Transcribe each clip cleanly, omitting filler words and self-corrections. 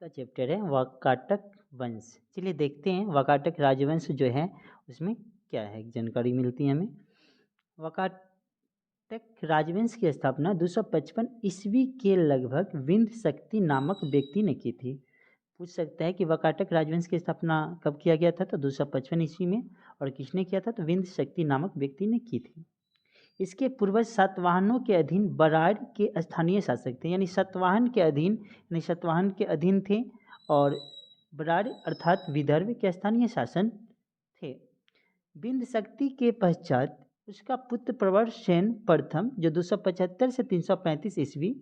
का चैप्टर है वाकाटक वंश। चलिए देखते हैं वाकाटक राजवंश जो है उसमें क्या है, जानकारी मिलती है हमें। वाकाटक राजवंश की स्थापना 255 ईस्वी के लगभग विंध्य शक्ति नामक व्यक्ति ने की थी। पूछ सकता है कि वाकाटक राजवंश की स्थापना कब किया गया था, तो 255 ईस्वी में। और किसने किया था, तो विंध्य शक्ति नामक व्यक्ति ने की थी। इसके पूर्वज सातवाहनों के अधीन बराड़ के स्थानीय शासक थे, यानी सातवाहन के अधीन थे। और बराड़ अर्थात विदर्भ के स्थानीय शासन थे। विंध्य शक्ति के पश्चात उसका पुत्र प्रवरसेन प्रथम, जो 275 से 335 ईस्वी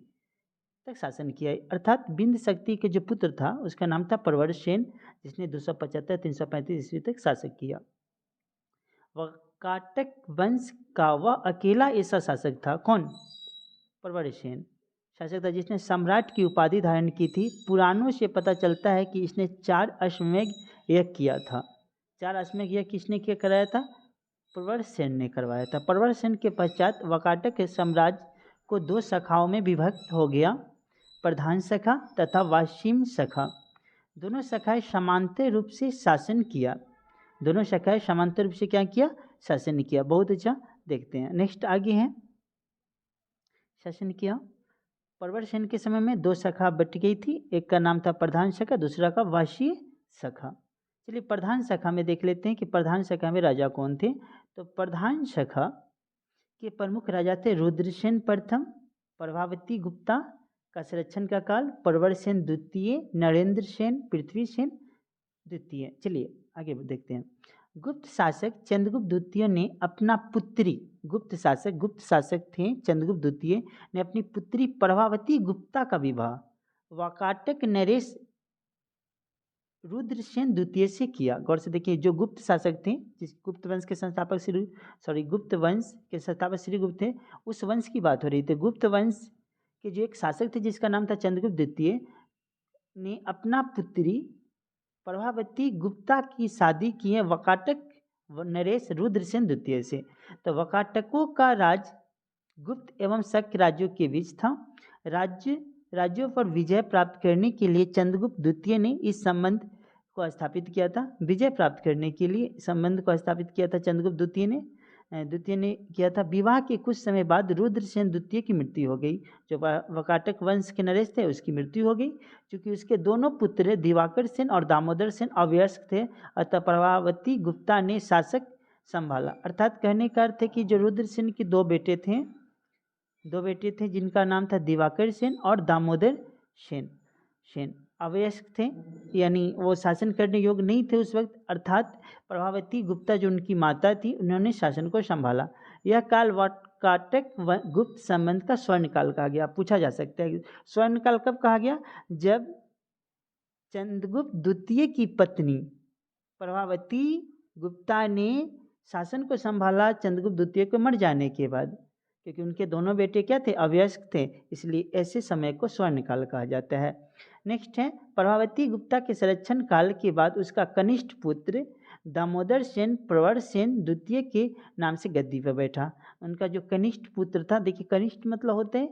तक शासन किया। अर्थात विंध्य शक्ति के जो पुत्र था उसका नाम था प्रवरसेन, जिसने 275-335 ईस्वी तक शासन किया। वाकाटक वंश का वह अकेला ऐसा शासक था, कौन? प्रवरसेन शासक था जिसने सम्राट की उपाधि धारण की थी। पुराणों से पता चलता है कि इसने 4 अश्वमेध यज्ञ किया था। 4 अश्वमेध यज्ञ किसने किया कराया था? प्रवरसेन ने करवाया था। प्रवरसेन के पश्चात वाकाटक साम्राज्य को 2 शाखाओं में विभक्त हो गया, प्रधान शाखा तथा वाशिम शाखा। दोनों शाखाएं समांतर रूप से शासन किया। दोनों शाखाएं समांतर रूप से क्या किया? शासन किया। बहुत अच्छा, देखते हैं नेक्स्ट आगे है। शासन किया। प्रवरसेन के समय में 2 शाखा बट गई थी, एक का नाम था प्रधान शाखा, दूसरा का वाशीय शाखा। चलिए प्रधान शाखा में देख लेते हैं कि प्रधान शाखा में राजा कौन थे। तो प्रधान शाखा के प्रमुख राजा थे रुद्रसेन प्रथम, प्रभावती गुप्ता का संरक्षण का काल, प्रवरसेन द्वितीय, नरेंद्र सेन, पृथ्वी सेन द्वितीय। चलिए आगे देखते हैं। गुप्त शासक चंद्रगुप्त द्वितीय ने अपना पुत्री, गुप्त शासक थे चंद्रगुप्त द्वितीय ने अपनी पुत्री प्रभावती गुप्ता का विवाह वाकाटक नरेश रुद्रसेन द्वितीय से किया। गौर से देखिए, जो गुप्त शासक थे, जिस गुप्त वंश के संस्थापक गुप्त वंश के संस्थापक श्री गुप्त थे, उस वंश की बात हो रही थी। गुप्त वंश के जो एक शासक थे जिसका नाम था चंद्रगुप्त द्वितीय ने अपना पुत्री प्रभावती गुप्ता की शादी की है वाकाटक नरेश रुद्रसेन द्वितीय से। तो वाकाटकों का राज गुप्त एवं शक राज्यों के बीच था। राज्यों पर विजय प्राप्त करने के लिए चंद्रगुप्त द्वितीय ने इस संबंध को स्थापित किया था। विजय प्राप्त करने के लिए संबंध को स्थापित किया था चंद्रगुप्त द्वितीय ने किया था। विवाह के कुछ समय बाद रुद्रसेन द्वितीय की मृत्यु हो गई। जो वाकाटक वंश के नरेश थे उसकी मृत्यु हो गई, क्योंकि उसके दोनों पुत्र दिवाकर सेन और दामोदर सेन अवयस्क थे। अतः प्रभावती गुप्ता ने शासक संभाला। अर्थात कहने का अर्थ है कि जो रुद्रसेन के 2 बेटे थे जिनका नाम था दिवाकर सेन और दामोदर सेन अवयस्क थे, यानी वो शासन करने योग्य नहीं थे उस वक्त। अर्थात प्रभावती गुप्ता जो उनकी माता थी, उन्होंने शासन को संभाला। यह काल वाकाटक गुप्त संबंध का स्वर्ण काल कहा गया। पूछा जा सकता है स्वर्ण काल कब कहा गया? जब चंद्रगुप्त द्वितीय की पत्नी प्रभावती गुप्ता ने शासन को संभाला चंद्रगुप्त द्वितीय को मर जाने के बाद, क्योंकि उनके दोनों बेटे क्या थे? अवयस्क थे, इसलिए ऐसे समय को स्वर्ण काल कहा जाता है। नेक्स्ट है, प्रभावती गुप्ता के संरक्षण काल के बाद उसका कनिष्ठ पुत्र दामोदर सेन प्रवरसेन द्वितीय के नाम से गद्दी पर बैठा। उनका जो कनिष्ठ पुत्र था, देखिए कनिष्ठ मतलब होते हैं,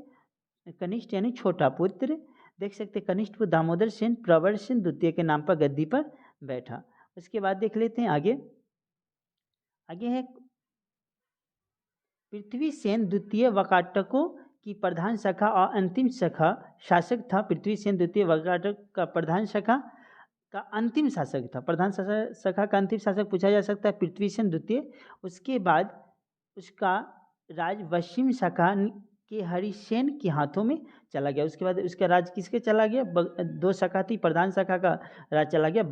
कनिष्ठ यानी छोटा पुत्र, देख सकते कनिष्ठ पुत्र दामोदर सेन प्रवरसेन द्वितीय के नाम पर गद्दी पर बैठा। उसके बाद देख लेते हैं आगे है पृथ्वी सेन द्वितीय वाकाटकों की प्रधान शाखा और अंतिम शाखा शासक था। पृथ्वी सेन द्वितीय वाकाटक का प्रधान शाखा का अंतिम शासक था। प्रधान शाखा का अंतिम शासक पूछा जा सकता है पृथ्वी सेन द्वितीय। उसके बाद उसका राज पश्चिम शाखा के हरिसेन के हाथों में चला गया। उसके बाद उसका राज किसके चला गया? 2 शाखा थी, प्रधान शाखा का राज चला गया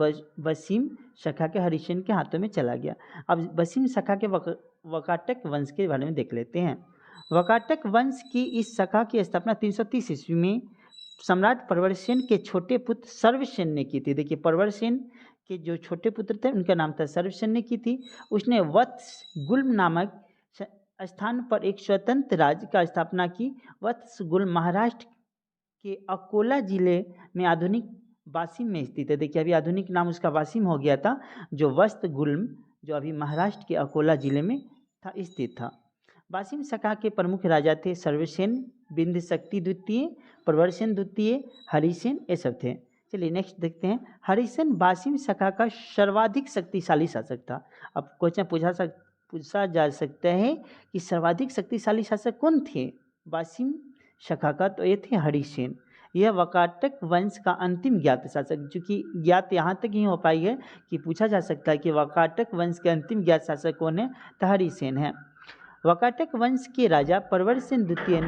वसीम शाखा के हरिसेन के हाथों में चला गया। अब वसीम शाखा के वाकाटक वंश के बारे में देख लेते हैं। वाकाटक वंश की इस शाखा की स्थापना 330 ईस्वी में सम्राट प्रवरसेन के छोटे पुत्र सर्वसेन ने की थी। देखिए प्रवरसेन के जो छोटे पुत्र थे उनका नाम था सर्वसेन ने की थी। उसने वत्स गुल्म नामक स्थान पर एक स्वतंत्र राज्य का स्थापना की। वत्स गुल्म महाराष्ट्र के अकोला जिले में आधुनिक वाशिम में स्थित है। देखिए अभी आधुनिक नाम उसका वाशिम हो गया था, जो वस्त गुल्म जो अभी महाराष्ट्र के अकोला जिले में था स्थित था। वाशिम शाखा के प्रमुख राजा थे सर्वसेन, विंध्य शक्ति द्वितीय, प्रवरसेन द्वितीय, हरिसेन, ये सब थे। चलिए नेक्स्ट देखते हैं। हरिसेन वासिम शाखा का सर्वाधिक शक्तिशाली शासक था। अब क्वेश्चन पूछा जा सकता है कि सर्वाधिक शक्तिशाली शासक कौन थे वासिम शाखा का, तो ये थे हरिसेन। यह वाकाटक वंश का अंतिम ज्ञात शासक, जो कि ज्ञात यहाँ तक ही हो पाई है कि पूछा जा सकता है कि वाकाटक वंश के अंतिम ज्ञात शासक कौन है, तो हरिसेन है। वाकाटक वंश के राजा प्रवरसेन द्वितीय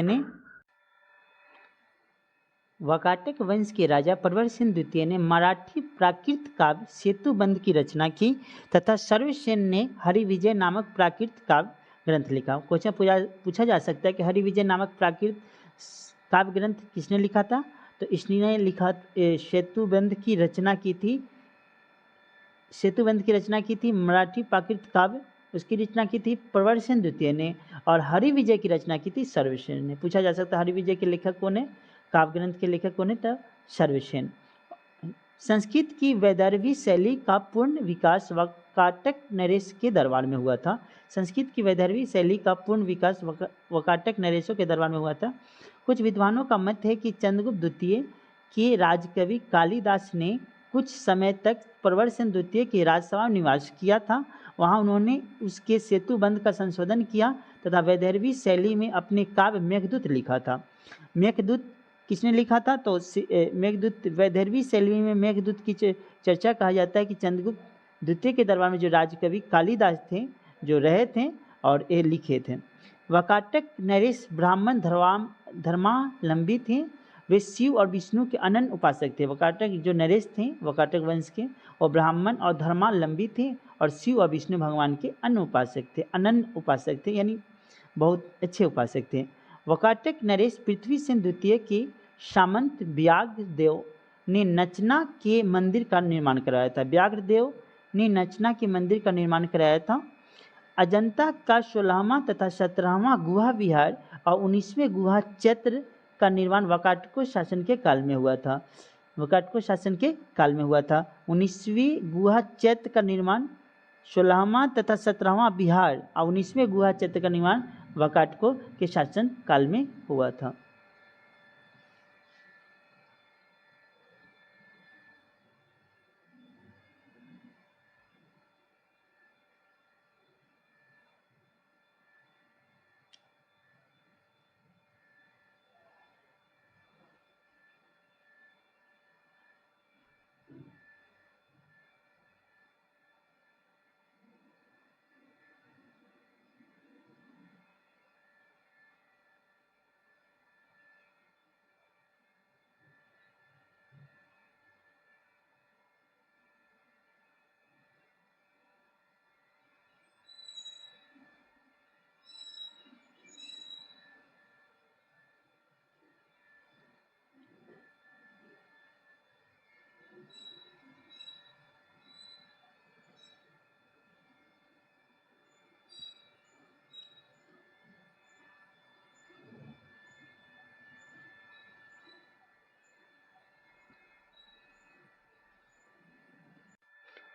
ने वाकाटक वंश के राजा प्रवरसेन द्वितीय ने मराठी प्राकृत काव्य सेतुबंध की रचना की तथा सर्वसेन ने हरिविजय नामक प्राकृत काव्य ग्रंथ लिखा। क्वेश्चन पूछा जा सकता है कि हरिविजय नामक प्राकृत काव्य ग्रंथ किसने लिखा था, तो इसने लिखा सेतुबंध की रचना की थी मराठी प्राकृत काव्य, उसकी रचना की थी प्रवरसेन द्वितीय ने, और हरिविजय की रचना की थी सर्वसेन ने। पूछा जा सकता है हरिविजय के लेखक कौन है, काव्य ग्रंथ के लेखक कौन है, तो सर्वसेन। संस्कृत की वैदर्भी शैली का पूर्ण विकास वाकाटक नरेश के दरबार में हुआ था। संस्कृत की वैदर्भी शैली का पूर्ण विकास वाकाटक नरेशों के दरबार में हुआ था। कुछ विद्वानों का मत है कि चंद्रगुप्त द्वितीय के राजकवि कालिदास ने कुछ समय तक प्रवरसेन द्वितीय के राजसभा में निवास किया था। वहाँ उन्होंने उसके सेतुबंध का संशोधन किया तथा वैदर्भी शैली में अपने काव्य मेघदूत लिखा था। मेघदूत किसने लिखा था, तो मेघदूत वैदर्भी शैली में मेघदूत की चर्चा कहा जाता है कि चंद्रगुप्त द्वितीय के दरबार में जो राजकवि कालिदास थे जो रहे थे और ये लिखे थे। वाकाटक नरेश ब्राह्मण धर्मावलंबी थे। वे शिव और विष्णु के अनन्य उपासक थे। वाकाटक जो नरेश थे वाकाटक वंश के, वो ब्राह्मण और धर्मावलंबी थे और शिव और विष्णु भगवान के अनन्य उपासक थे, यानी बहुत अच्छे उपासक थे। वाकाटक नरेश पृथ्वीसेन द्वितीय के सामंत व्याघ्रदेव ने नचना के मंदिर का निर्माण कराया था। व्याघ्रदेव ने नचना के मंदिर का निर्माण कराया था। अजंता का 16वां तथा 17वां गुहा विहार और 19वें गुहा चैत्र का निर्माण वाकाटकों शासन के काल में हुआ था। 19वीं गुहा चैत्र का निर्माण 16वां तथा 17वां विहार और 19वें गुहा चैत्र का निर्माण वाकाटकों के शासन काल में हुआ था।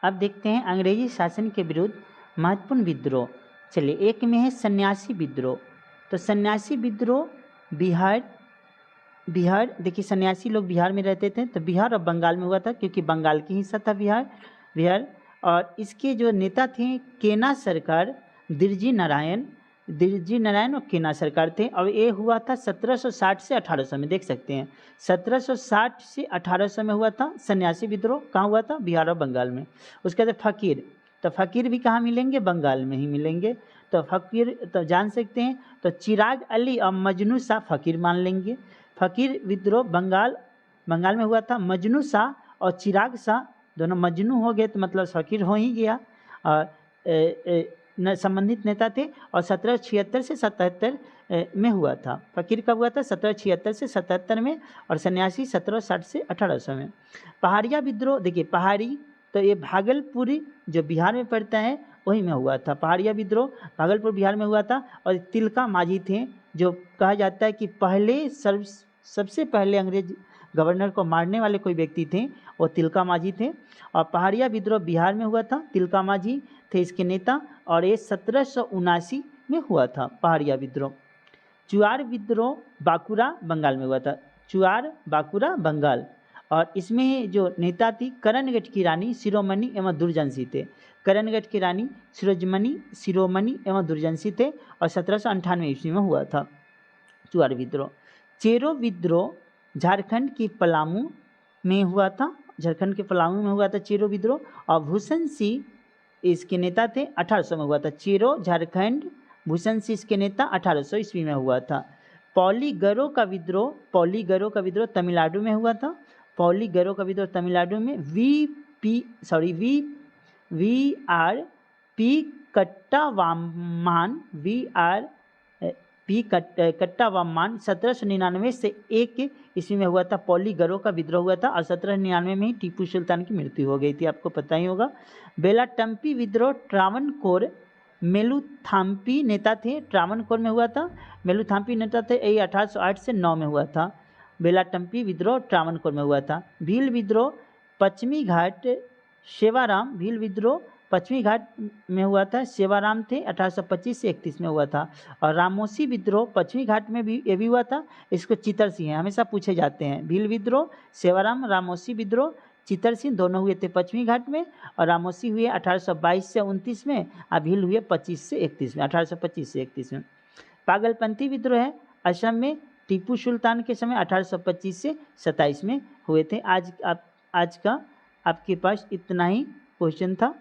अब देखते हैं अंग्रेजी शासन के विरुद्ध महत्वपूर्ण विद्रोह। चलिए, एक में है सन्यासी विद्रोह। तो सन्यासी विद्रोह बिहार देखिए, सन्यासी लोग बिहार में रहते थे, तो बिहार और बंगाल में हुआ था, क्योंकि बंगाल की हिस्सा था बिहार। और इसके जो नेता थे केना सरकार, दिरजी नारायण और केना सरकार थे। और ये हुआ था 1760 से 1800 में, देख सकते हैं 1760 से 1800 में हुआ था सन्यासी विद्रोह। कहाँ हुआ था? बिहार और बंगाल में। उसके बाद फकीर, तो फकीर भी कहाँ मिलेंगे? बंगाल में ही मिलेंगे। तो फकीर तो जान सकते हैं, तो चिराग अली और मजनू शाह फकीर मान लेंगे। फकीर विद्रोह बंगाल में हुआ था। मजनू शाह और चिराग शाह दोनों मजनू हो गए तो मतलब फकीर हो ही गया, और संबंधित नेता थे। और 1776 से 77 में हुआ था। फकीर कब हुआ था? 1776 से 77 में, और सन्यासी 1760 से 1800 में। पहाड़िया विद्रोह, देखिए पहाड़ी तो ये भागलपुर जो बिहार में पड़ता है वही में हुआ था। पहाड़िया विद्रोह भागलपुर बिहार में हुआ था। और तिलका माझी थे, जो कहा जाता है कि सबसे पहले अंग्रेज गवर्नर को मारने वाले कोई व्यक्ति थे, वो तिलका माझी थे। और पहाड़िया विद्रोह बिहार में हुआ था, तिलका माझी थे इसके नेता, और ये 1779 में हुआ था पहाड़िया विद्रोह। चुआर विद्रोह बांकुड़ा बंगाल में हुआ था। चुआर बांकुरा बंगाल। और इसमें जो नेता थी करणगढ़ की रानी शिरोमणि एवं दुर्जनसी थे। करणगढ़ की रानी शिरोमणि एवं दुर्जनसी थे और 1798 ईस्वी में हुआ था चुआर विद्रोह। चेरो विद्रोह झारखंड की पलामू में हुआ था, झारखंड के पलामू में हुआ था चेरो विद्रोह। और भूषण सिंह इसके नेता थे, 1800 में हुआ था। चेरो झारखंड, भूषण सिंह इसके नेता 1800 ईस्वी में हुआ था। पौलीगरो का विद्रोह तमिलनाडु में हुआ था। पौलीगरो का विद्रोह तमिलनाडु में कट्टावामान 1799 से 1 ईस्वी में हुआ था। पौलीगरो का विद्रोह हुआ था और 1799 में ही टीपू सुल्तान की मृत्यु हो गई थी, आपको पता ही होगा। बेलाटम्पी विद्रोह ट्रावनकोर मेलुथाम्पी नेता थे, ट्रावनकोर में हुआ था। मेलुथाम्पी नेता थे, ये 1808 से 9 में हुआ था। बेलाटम्पी विद्रोह ट्रावनकोर में हुआ था। भील विद्रोह पश्चिमी घाट सेवाराम, भील विद्रोह पश्चिमी घाट में हुआ था, सेवाराम थे, 1825 से 31 में हुआ था। और रामोसी विद्रोह पश्चिमी घाट में भी ये भी हुआ था, इसको चितर सिंह हमेशा पूछे जाते हैं। भील विद्रोह सेवाराम, रामोसी विद्रोह चितर सिंह दोनों हुए थे पश्चिमी घाट में, और रामोसी हुए 1822 से 29 में, और भील हुए 25 से 31 में, 1825 से 31 में। पागलपंथी विद्रोह है असम में टीपू सुल्तान के समय 1825 से 27 में हुए थे। आज का आपके पास इतना ही क्वेश्चन था।